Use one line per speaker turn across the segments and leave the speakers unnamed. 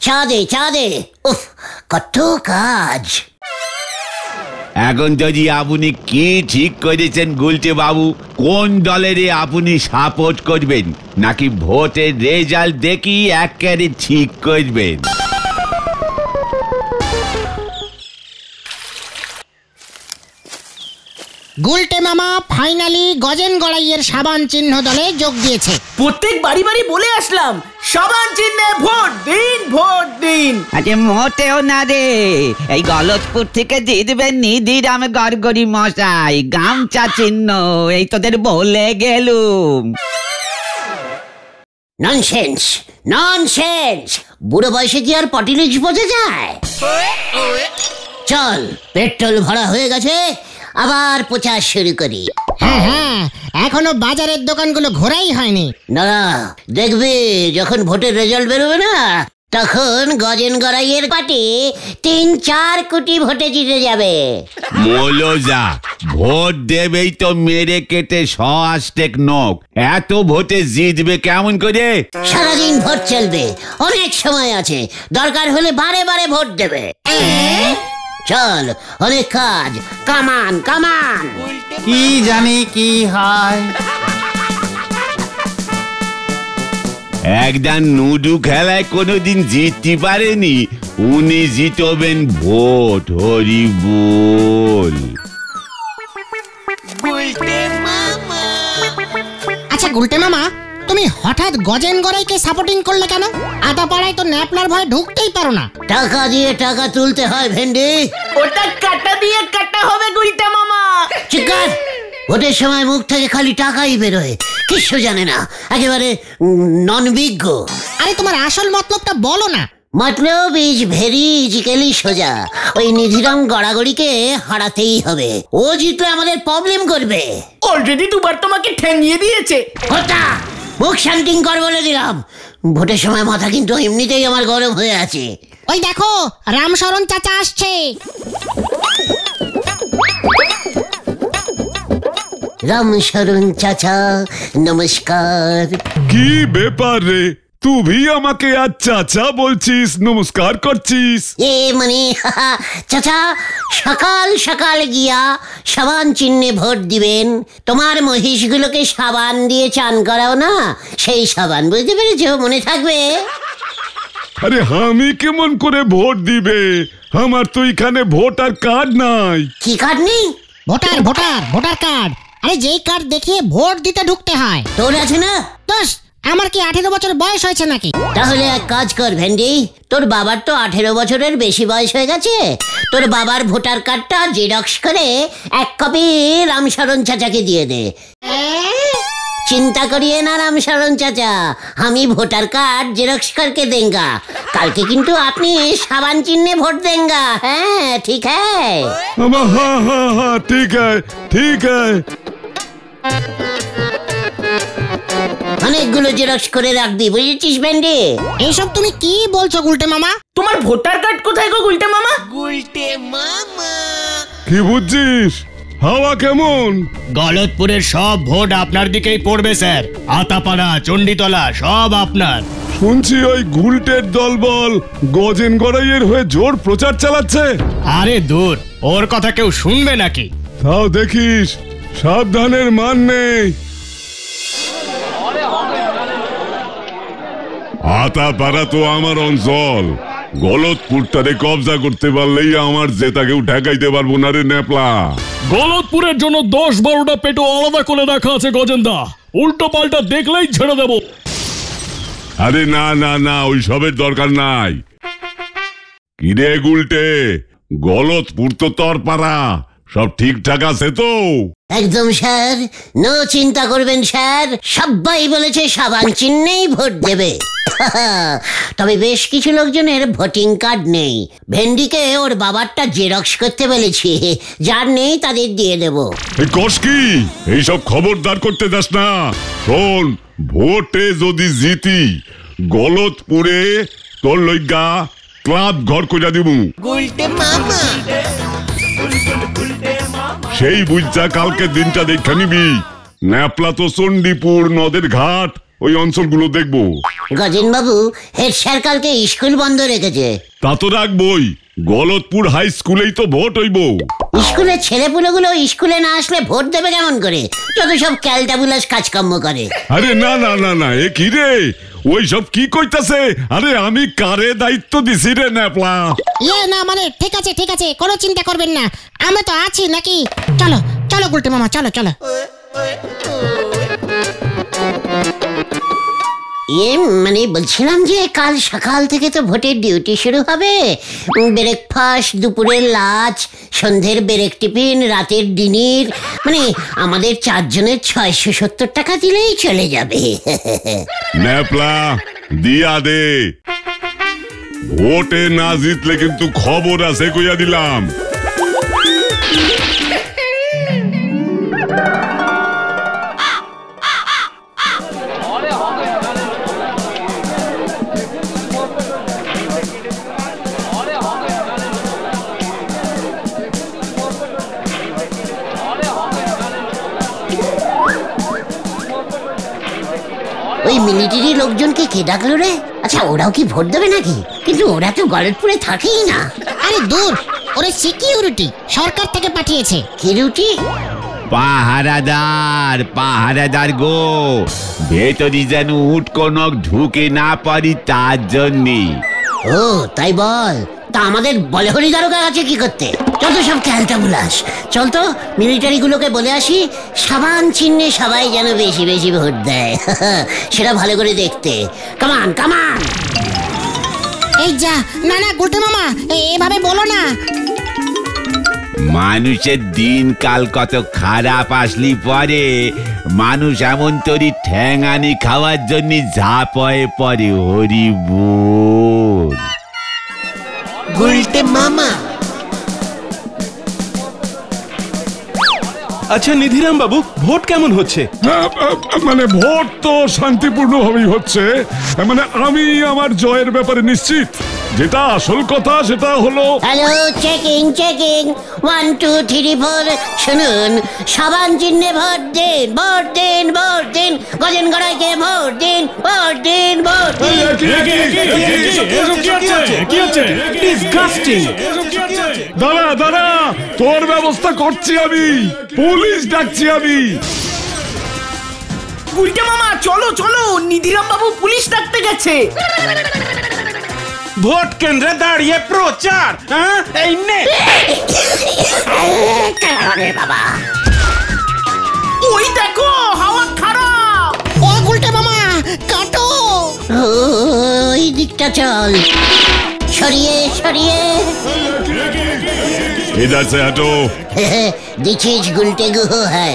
চা দে। উফ, কত কাজ।
এখন যদি আপনি কি ঠিক করেছেন গুলটে বাবু, কোন দলের আপনি সাপোর্ট করবেন, নাকি ভোটের রেজাল্ট দেখি একেবারে ঠিক করবেন?
গুলটে মামা ফাইনালি গজেন গড়াইয়ের সাবান চিহ্ন দলে যোগ দিয়েছে।
প্রত্যেক বাড়ি বাড়ি বলে আসলাম, সাবান চিহ্নে ভোট দিন।
আরে মোটেও না রে, এই গলতপুর থেকে জিতবেন নিধিরাম গড়গড়ি মশাই, গামছা চিহ্ন, এই তোদের বলে গেলুম।
ননসেন্স, বুড়ো বয়সে কি আর পটিলিক্স বোঝা যায়? চল, পেট্রোল ভরা হয়ে গেছে, আবার প্রচার শুরু করি।
হ্যাঁ, এখনো বাজারের দোকানগুলো ঘোরাই হয়নি।
না, দেখবি যখন ভোটের রেজাল্ট বেরোবে না, তখন গজেন গড়াইয়ের পার্টি 3-4 কোটি ভোটে জিতে যাবে।
মৌলজা, ভোট দেবেই তো মেরে কেটে 100 নখ, এত ভোটে জিতবে কেমন করে?
সারাদিন ভোট চলবে, অনেক সময় আছে, দরকার হলে বারে বারে ভোট দেবে। চল, অনেক কাজ, কামান।
কি জানি কি হয়।
একদম নুডু খেলায় কোনোদিন জিততে পারেনি, উনি জিতবেন ভোট। হরি বল।
আচ্ছা গুলটে মামা, তুমি হঠাৎ গজেন গড়াইকে সাপোর্টিং করলে কেন? আদাপাড়ায় তো ন্যাপলার ভয় ঢুকতেই পারো না।
টাকা দিয়ে টাকা তুলতে হয় ভেন্ডি।
ওটা কাটা দিয়ে কাটা হবে গুলটে মামা।
চিকার, ভোটের সময় মুখ থেকে খালি টাকাই বেরোয়, কিছু জানে না, একেবারে ননবিজ্ঞ।
আরে তোমার আসল মতলবটা বলো না।
মতলব ইজ ভেরি ইজিক্যালি সোজা। ওই নিধিরাম গড়াগড়িকে হারাতেই হবে, ও জিতলে আমাদের প্রবলেম করবে।
অলরেডি দুবার তোমাকে ঠেঙিয়ে দিয়েছে।
হতা, মুখ শান্তিং কর বলে দিলাম। ভোটের সময় মাথা কিন্তু এমনিতেই আমার গরম হয়ে আছে।
ওই দেখো, রামশরণ চাচা আসছে।
রামশরণ চাচা, নমস্কার।
কি ব্যাপার রে, তুই भी আমাকে আজ চাচা বলছিস, নমস্কার করছিস?
মানে চাচা, সকাল সকাল গিয়া সাবান চিহ্নে ভোট দিবেন, তোমার মহিষগুলোকে সাবান দিয়ে চান করাও না, সেই সাবান, বুঝতে পেরেছো? মনে থাকবে।
আরে আমি কেমন করে ভোট দিবে, আমার তো এখানে ভোটার কার্ড নাই।
কি কার্ড নেই?
Voter card. আরে যেই কার্ড দেখিয়ে ভোট দিতে ঢুকতে হয়।
তোর আছে না?
দোষ, আমার কি 18 বছর বয়স হয়েছে নাকি?
তাহলে এক কাজ কর ভেন্ডি, তোর বাবার তো 18 বছরের বেশি বয়স হয়ে গেছে, তোর বাবার ভোটার কার্ডটা জেরক্স করে 1 কপি রামশরণ চাচাকে দিয়ে দে। চিন্তা করিয়ে না রামশরণ চাচা, আমি ভোটার कार्ड जेरॉक्स करके देंगे। कल के किंतु आपने साबान चिन्ह वोट देंगे। हैं, ठीक है?
हाँ, ठीक है, ठीक है।
অনেকগুলো জেরক্স করে রাখবি, বুঝেছিস ভেন্ডি?
এইসব তুমি কি বলছো গুলটে মামা?
তোমার ভোটার কার্ড কোথায় গো গুলটে মামা?
গুলটে মামা
কি বুঝছিস? হাওয়া কেমন?
গলতপুরের সব ভোট আপনার দিকেই পড়বে স্যার। আতাপাড়া, চণ্ডীতলা সব আপনার।
শুনছি ওই গুলটের দলবল গজেন গড়াইয়ের হয়ে জোর প্রচার চালাচ্ছে।
আরে দূর, ওর কথা কেউ শুনবে নাকি?
তাও দেখিস, সাবধানের মান নেই। আতাপাড়া তো আমার অঞ্চল, গলতপুরটারে কবজা করতে পারলেই আমার জেতা কেউ ঠেকাইতে পারবো না রে ন্যাপলা।
গলতপুরের জন্য 10-12টা পেটো আলাদা করে রাখা আছে গজেন্দা, উল্টো পাল্টা দেখলেই ছেড়ে দেব।
আরে না না না, ওই সবের দরকার নাই। কিরে গুলটে, গলতপুর তো তোর পাড়া, সব ঠিকঠাক আছে তো?
একদম স্যার, নো চিন্তা করবেন স্যার, সবাই বলেছে সাবান চিহ্নেই ভোট দেবে। তবে বেশ কিছু লোকজনের ভোটিং কার্ড নেই, ভেন্ডিকে ওর বাবারটা জেরক্স করতে বলেছি, যার নেই তাদের দিয়ে দেব।
এই কস কি, এইসব খবরদার করতে যাস না। শোন, ভোটে যদি জিতি গলতপুরে তোর লইগা ক্লাব ঘর কইরা দিবু।
গুলটে মামা
সেই বুঝছা কালকে দিনটা দেখা নিবি। ন্যাপলা তো চণ্ডীপুর নদের ঘাট ওই অঞ্চলগুলো দেখবো।
গজেন বাবু, হেড স্যার কালকে স্কুল বন্ধ রেখেছে।
তা তো রাখবই, গলতপুর হাই স্কুলেই তো ভোট হইব।
স্কুলের ছেলেপুলেগুলো স্কুলে না আসলে ভোট দেবে কেমন করে? যত সব ক্যালটাবুলাস কাজকর্ম করে।
আরে না না না না, এ কি রে, ওই সব কি কইতাছে? আরে আমি কারে দায়িত্ব দিছি রে ন্যাপলা?
না মানে ঠিক আছে, কোনো চিন্তা করবেন না, আমি তো আছি নাকি। চলো চলো গুলটে মামা, চলো চলো।
মানে বলছিলাম যে কাল সকাল থেকে তো ভোটের ডিউটি শুরু হবে। ব্রেকফাস্ট, দুপুরের লাঞ্চ, সন্ধ্যের ব্রেক টিফিন, রাতের ডিনার, মানে আমাদের 4 জনের 670 টাকা দিলেই চলে যাবে।
ন্যাপলা দিয়া দে, ভোটে না জিতলে কিন্তু খবর আছে কইয়া দিলাম।
ওই মিলিটারি লোকজনকে কে ডাকলো রে? আচ্ছা, ওরাও কি ভোট দেবে নাকি? কিন্তু ওরা তো গলতপুরে থাকেই না।
আরে দূর, ওরে সিকিউরিটি সরকার থেকে পাঠিয়েছে।
সিকিউরিটি?
পাহারাদার গো, ভেতরি যেন উটকনক ঢুকে না পারি তার জন্যে।
ও তাই বল। তা আমাদের বলহরি দারোগা আছে কি করতে? যত সব ক্যালটাবুলাস। চল তো মিলিটারি গুলোকে বলে আসি সাবান চিহ্নে সবাই যেন বেশি বেশি ভোট দেয়, সেটা ভালো করে দেখতে। কামান কামান।
এই যা, না না গুলটে মামা, এভাবে বলো না।
মানুষের দিনকাল কত খারাপ আসলি পরে মানুষ এমন তরি ঠ্যাঙানি খাওয়ার জন্য ঝাঁপয়ে পড়ে। হরি বল।
গুলটে মামা।
আচ্ছা নিধিরাম বাবু, ভোট কেমন হচ্ছে?
মানে ভোট তো শান্তিপূর্ণভাবেই হচ্ছে। মানে আমি আমার জয়ের ব্যাপারে নিশ্চিত। যেটা আসল কথা সেটা হলো।
Hello, checking 1 2 3 4। শুনুন, সাবান চিহ্নে ভোট দিন, ভোট দিন, ভোট দিন। গজেন গড়াইকে ভোট দিন, ভোট দিন, ভোট দিন।
দাঁড়া, তোর ব্যবস্থা করছি আমি, পুলিশ ডাকছি আমি।
গুলটে মামা চলো চলো, নিধিরাম বাবু পুলিশ ডাকতে গেছে।
ভোট কেন্দ্রে দাঁড়িয়ে প্রচার, এই নে।
বাবা,
ওই দেখো হাওয়া খারাপ।
ও গুলটে মামা কাটো।
ওই দিকটা চল, সরিয়ে সরিয়ে।
इधर से हटो।
दिस इज गुलटे गुह है।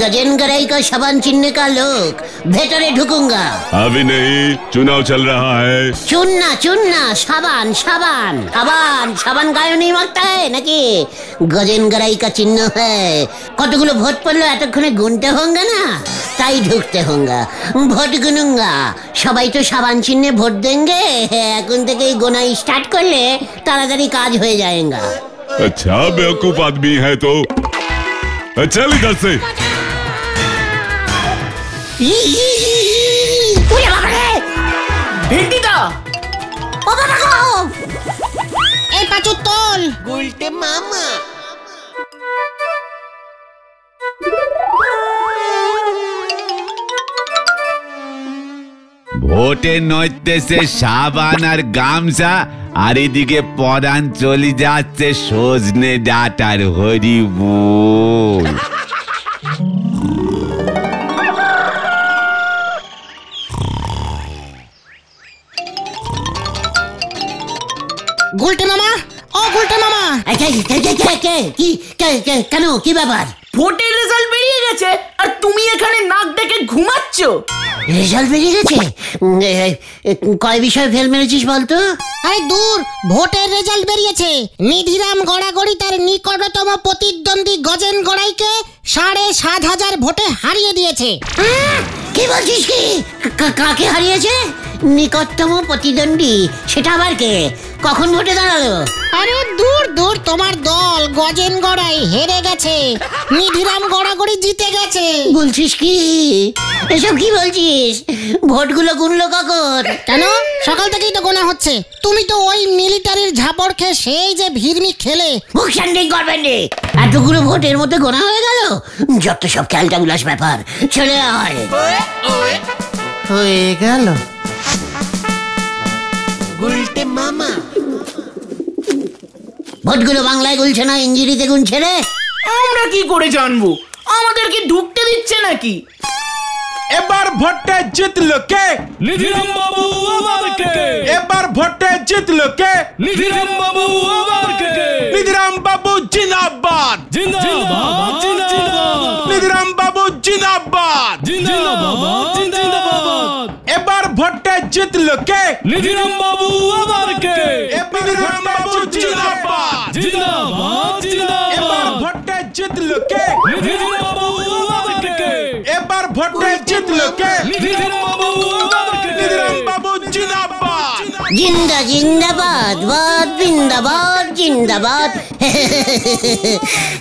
गजन गराई का साबान चिन्ह का लोग भीतरे ढुकूंगा।
अभी नहीं, चुनाव चल रहा है।
चुनना साबान साबान साबान साबान गायो नहीं मांगता है नाकि? गजन गराई का चिन्ह है। কতগুলো ভোট পড়লো এতক্ষণে গুনতে होंगे ना, তাই ঢুকতে होंगे। ভোট গুনুঙ্গা, সবাই তো সাবান চিহ্নে ভোট দেंगे। এখন থেকেই গোনাই স্টার্ট করলে তাড়াতাড়ি কাজ হয়ে যায়गा।
अच्छा बेवकूफ आदमी है तो चल इधर से।
ভেন্ডিদা,
এই পাঁচু তোল।
গুলটে মামা।
ভোটে নইতেছে সাবান আর গামছা, আর এদিকে পরাণ চলে যাচ্ছে সজনে ডাটার। হরি বল।
গুলটে মামা, ও গুলটে মামা।
কেন, কি ব্যাপার?
ভোটের রেজাল্ট বেরিয়ে গেছে আর তুমি এখানে নাক ডেকে ঘুমাচ্ছ।
রেজাল্ট বেরিয়ে গেছে? কয় বিষয় ফেল মেরেছিস বলতো?
আরে দূর, ভোটের রেজাল্ট বেরিয়েছে। নিধিরাম গড়াগড়ি তার নিকটতম প্রতিদ্বন্দ্বী গজেন গড়াইকে ৭,৫০০ ভোটে হারিয়ে দিয়েছে।
কি বলছিস? কি কাকে হারিয়েছে? নিকটতম প্রতিদ্বন্দ্বী? সেটা আবার কে? কখন ভোটে দাঁড়ালো?
আরে দূর দূর, তোমার দল গজেন গড়াই হেরে গেছে, নিধিরাম গড়াগড়ি জিতে গেছে।
বলছিস কি? এসব কি বলছিস? ভোটগুলো গুনলো কখন?
কেন, সকাল থেকেই তো গোনা হচ্ছে। তুমি তো ওই মিলিটারির ঝাপড় খেয়ে সেই যে ভিড়মি খেলে।
মুখ শান্তি করবেন রে, এতগুলো ভোটের মধ্যে গোনা হয়ে গেল? যত সব ক্যালটাবুলাস ব্যাপার, চলে আয়।
হয়ে গেল। গুলটে মামা।
ভোটগুলো বাংলায় গুলছে না ইংরেজিতে গুনছে রে?
আমরা কি করে জানবো? আমাদের কি ঢুকতে দিচ্ছে নাকি?
এবার ভোটে জিতলো কে?
নিধিরাম বাবু আবার কে?
এবার ভোটে জিতলো কে?
নিধিরাম বাবু আবার কে?
নিধিরাম বাবু জিন্দাবাদ।
জিন্দাবাদ জিন্দাবাদ
নিধিরাম বাবু জিন্দাবাদ।
জিন্দাবাদ জিন্দাবাদ।
এবার ভোটে জিতলো কে?
নিধিরাম বাবু আবার কে?
নিধিরাম বাবু জিন্দাবাদ।
জিন্দাবাদ
এবার
জিন্দাবাদ।
ভোটে জিতলো কে?
নিধিরাম বাবু আবার কে?
এবার ভোটে জিতলো কে?
নিধিরাম বাবু আবার কে?
নিধিরাম বাবু জিন্দাবাদ।
জিন্দা জিন্দাবাদ, বাদ জিন্দাবাদ জিন্দাবাদ।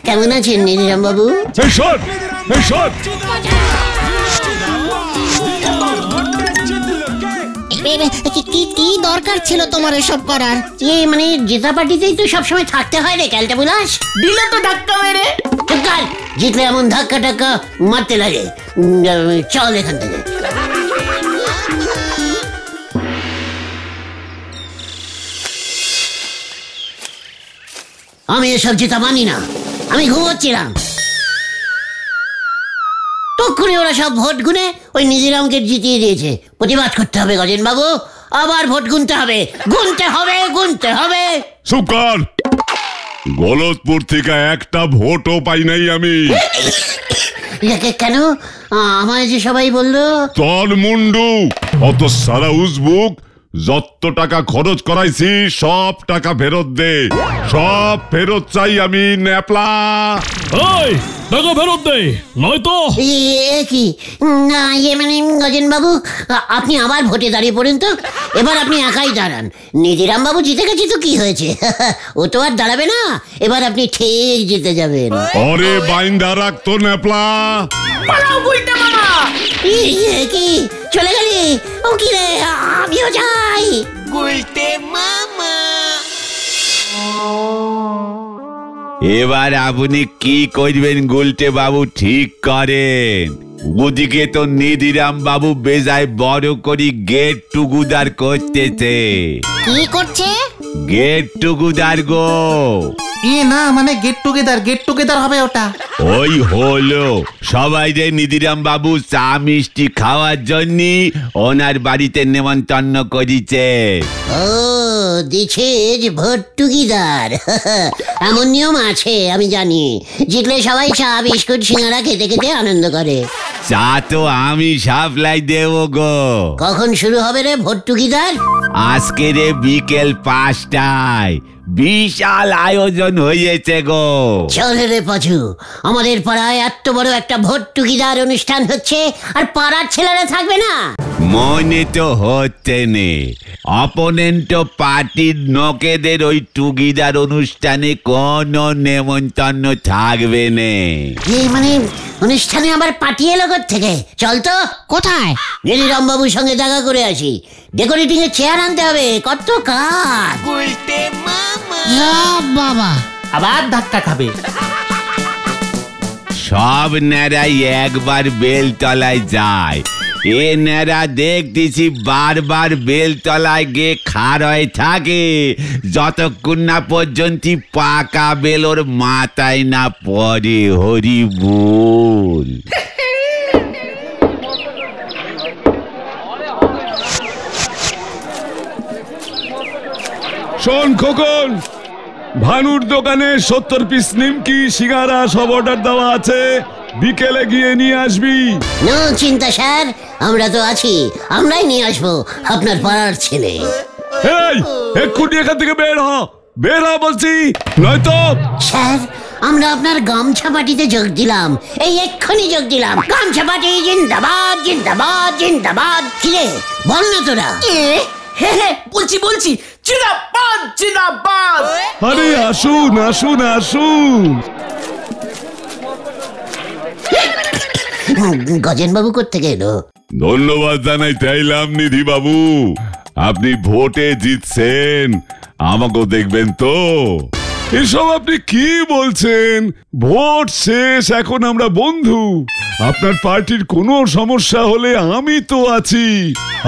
কেমন আছেন নিধিরাম বাবু?
এই শট, এই শট।
কি দরকার ছিল তোমার এসব করার?
মানে জেতা পার্টিতেই তো সবসময় থাকতে হয় রে ক্যালটাবুলাস।
দিলে তো ধাক্কা মেরে।
চুকার, জিতলে এমন ধাক্কা টাক্কা মারতে লাগে। চল এখান থেকে। আমি এসব জেতা মানি না, আমি ঘুমোচ্ছিলাম। তক্ষুনি ওরা সব ভোট গুনে ওই নিধিরামকে জিতিয়ে দিয়েছে। প্রতিবাদ করতে হবে গজেন বাবু, আবার ভোট গুনতে হবে, গুনতে হবে, গুনতে হবে।
চুপ কর। গলতপুর থেকে একটা ভোটও পাই নাই আমি।
কেন? আমায় যে সবাই বললো।
তোর মুন্ডু অত সারা উজবুক, যত টাকা খরচ করাইছি সব টাকা ফেরত দে। সব ফেরত চাই আমি, ন্যাপলা।
ওই টাকা ফেরত দে, নয়তো।
কি না, মানে গজেন বাবু, আপনি আবার ভোটে দাঁড়িয়ে পড়েন তো। এবার আপনি একাই দাঁড়ান। নিধিরাম বাবু জিতে গেছে তো কি হয়েছে? ও তো আর দাঁড়াবে না, এবার আপনি ঠিক জিতে যাবেন।
আরে বাইন্দা রাখতো ন্যাপলা।
পালাও গুলটে মামা।
কি চলে গেলি? ও কি রে, আমিও যাই।
গুলটে মামা।
এবার আপনি কি করবেন গুলটে বাবু ঠিক করেন। ওদিকে তো নিধিরাম বাবু বেজায় বড় করে গেট টুগেদার করতেছে।
কি করছে?
গেট টুগেদার গো।
না মানে গেট টুগেদার হবে ওটা।
ওই হলো, সবাই রে নিধিরাম বাবু চা মিষ্টি খাওয়ার জন্য ওনার বাড়িতে নেমন্তন্ন করিছে।
ও দিছিস ভোট টুগেদার। এমন নিয়ম আছে আমি জানি। জিতলে সবাই চা বিস্কুট সিঙ্গারা খেতে খেতে আনন্দ করে।
চা তো আমি সাপ্লাই দেব গো।
কখন শুরু হবে রে ভোট টুগেদার?
আজকে রে বিকেল 5টায় বিশাল আয়োজন হয়েছে গো।
চল রে পাঁচু, আমাদের পাড়ায় এত বড় একটা ভোট টুগেদার অনুষ্ঠান হচ্ছে, আর পাড়ার ছেলেরা থাকবে না?
মনে তো হচ্ছে নে, অপোনেন্ট পার্টির লোকেদের ওই টুগেদার অনুষ্ঠানে কোনো নেমন্তন্ন থাকবে নে।
মানে অনুষ্ঠানে আবার পার্টি এলো থেকে? চল তো।
কোথায়?
নিধিরাম বাবুর সঙ্গে দেখা করে আসি। ডেকোরেটিং এর চেয়ার আনতে হবে, কত কাজ।
গুলটে মামা।
বাবা,
আবার ধাক্কা খাবে।
সব ন্যাড়াই একবার বেলতলায় যায়। এ ন্যাড়া দেখতেছি বারবার বেলতলায় গিয়ে খাড়ায় থাকে, যতক্ষণ না পর্যন্ত পাকা বেল ওর মাথায় না পড়ে। হরি বল।
শোন খোকন, ভানুর দোকানে 70 পিস নিমকি সিঙ্গারা সব অর্ডার দেওয়া আছে, বিকেলে গিয়ে নিয়ে আসবি।
নো চিন্তা স্যার, আমরা তো আছি, আমরাই নিয়ে আসবো আপনার পাড়ার ছেলে।
এই এক্ষুনি এখান থেকে বের হ, বের হ বলছি, নয়তো।
স্যার, আমরা আপনার গামছা পার্টিতে যোগ দিলাম, এই এক্ষুনি যোগ দিলাম। গামছা পার্টি জিন্দাবাদ জিন্দাবাদ জিন্দাবাদ। কিরে বল না তোরা?
বলছি জিন্দাবাদ জিন্দাবাদ।
আরে আসুন আসুন আসুন।
গজেন বাবু কোত্থেকে এলো?
ধন্যবাদ জানাইতে আইলাম নিধি বাবু, আপনি ভোটে জিতছেন, আমাকেও দেখবেন তো। এসব আপনি কি বলছেন? ভোট শেষ, এখন আমরা বন্ধু। আপনার পার্টির কোনো সমস্যা হলে আমি তো আছি।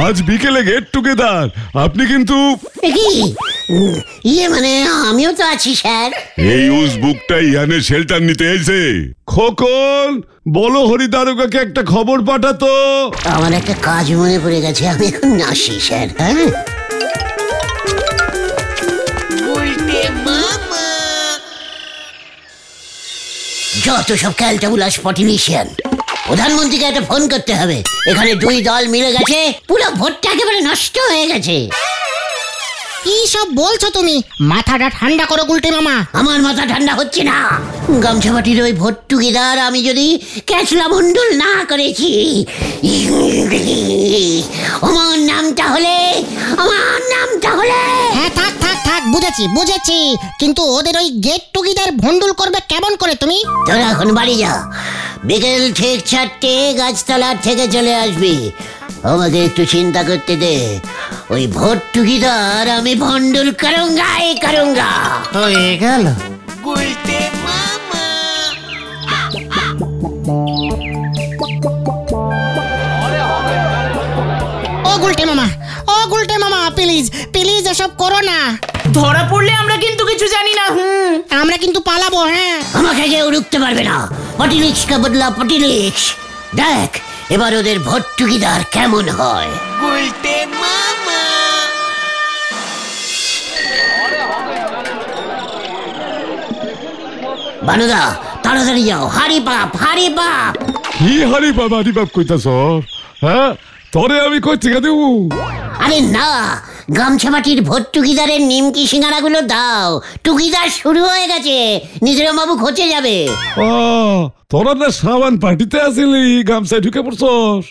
আজ বিকেলে গেট টুগেদার, আপনি কিন্তু
ইয়ে মানে আমিও তো আছি স্যার।
এই উজবুকটা ইয়ানে শেল্টার নিতে এসে। খোকন বলো হরিদারোগাকে একটা খবর পাঠাতো।
আমার একটা কাজ মনে পড়ে গেছে, আমি এখন আসি স্যার। হ্যাঁ যত সব ক্যালটাবুলাস পটিলিশিয়ান, প্রধানমন্ত্রীকে একটা ফোন করতে হবে। এখানে দুই দল মিলে গেছে, পুরো ভোটটা একেবারে নষ্ট হয়ে গেছে।
কি সব বলছো তুমি? মাথাটা ঠান্ডা করো গুলটে মামা।
আমার মাথা ঠান্ডা হচ্ছে না। গামছাপাটির ওই ভোট টুগেদার আমি যদি ক্যাচলা মন্ডল না করেছি, আমার নামটা হলে
হ্যাঁ থাক থাক থাক, বুঝেছি বুঝেছি, কিন্তু ওদের ওই গেট টুগেদার ভন্ডুল করবে কেমন করে তুমি?
তোরা এখন বাড়ি যা, বিকেল ঠিক 4টে গাছতলার থেকে চলে আসবি। আমাকে একটু চিন্তা করতে দে, ওই ভোট টুগেদার আমি ভন্ডুল করুঙ্গা।
হয়ে গেল।
ও গুলটে মামা প্লিজ প্লিজ এসব করো না।
ধরা পড়লে আমরা কিন্তু কিছু জানি না।
আমরা কিন্তু পালাবো। হ্যাঁ
আমাকে কেউ রুখতে পারবে না। পটিলিক্স কা বদলা পটিলিক্স। দেখ এবার ওদের ভোট টুগেদার কেমন হয়। বানুদা তাড়াতাড়ি যাও, হারি পাপ।
কি হারি বাপ কইতাছ? হ্যাঁ তোরে আমি কই থেকে দেব?
আরে না, গামছামাটির ভোট টুগেদারের নিমকি সিঙ্গারা গুলো দাও। টুগেদার শুরু হয়ে গেছে, নিজের বাবু খোঁচে যাবে।
ও তোরা না শ্রাবণ পার্টিতে আসিলি, গামছায় ঢুকে পড়ছস।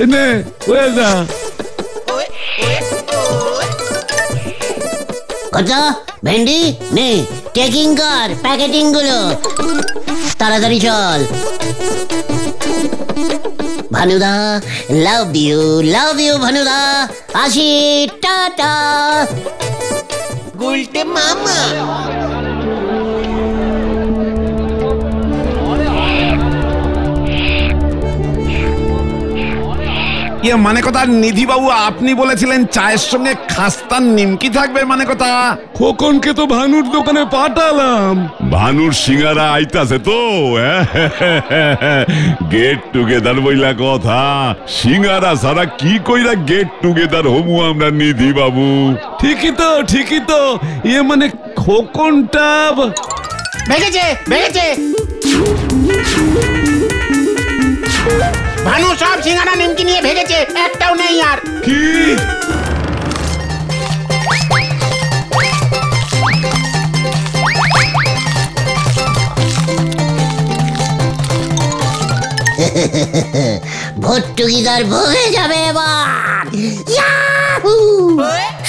এনে ওই যা
কত ভেন্ডি নে, টেকিং কর প্যাকেটিং গুলো, তাড়াতাড়ি চল। ভানুদা লাভ ইউ ভানুদা, আসি টাটা।
গুলটে মামা
ইয়ে মানে কথা নিধি বাবু, আপনি বলেছিলেন চায়ের সঙ্গে খাস্তার নিমকি থাকবে, মানে কথা।
খোকনকে তো ভানুর দোকানে পাঠালাম, ভানুর সিঙ্গারা আইতাছে তো। গেট টুগেদার বইলা কথা, সিঙ্গারা ছাড়া কি কইরা গেট টুগেদার হমু আমরা নিধি বাবু? ঠিকই তো ইয়ে মানে খোকনটা
ভেগেছে ভানু, সব সিঙ্গারা নিমকি নিয়ে ভেগেছে, একটাও নেই আর।
কি
ভোট টুগেদার ভরে যাবে এবার। ইয়াহু!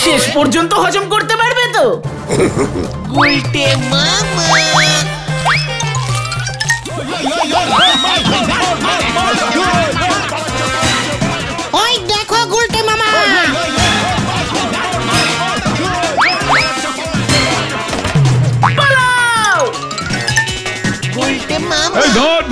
শেষ পর্যন্ত হজম করতে পারবে তো? গুলটে মামা
ওই দেখো গুলটে মামা।
পালাও। গুলটে মামা
এই ধর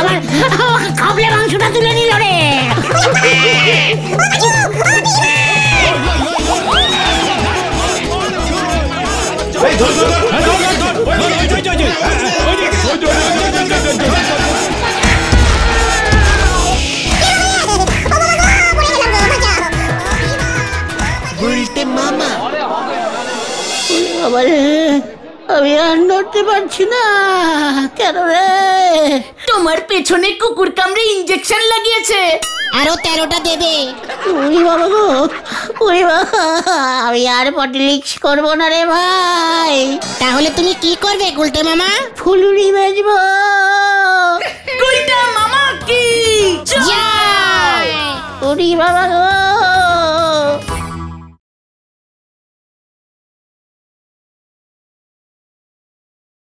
আমার খাবলে মাংসটা তুলে নিল রে। আমি আর নড়তে পারছি না। কেন রে?
তোমার পেছনে কুকুর কামড়ে ইঞ্জেকশন লাগিয়েছে।
আরো 13টা দেবে।
উড়ি বাবা গো, উড়ি বাবা, আমি আর পটিলিক্স করবো না রে ভাই।
তাহলে তুমি কি করবে গুলটে মামা?
ফুলুরি বেচবো।
গুলটে মামা কি
জয়!
উড়ি বাবা গো।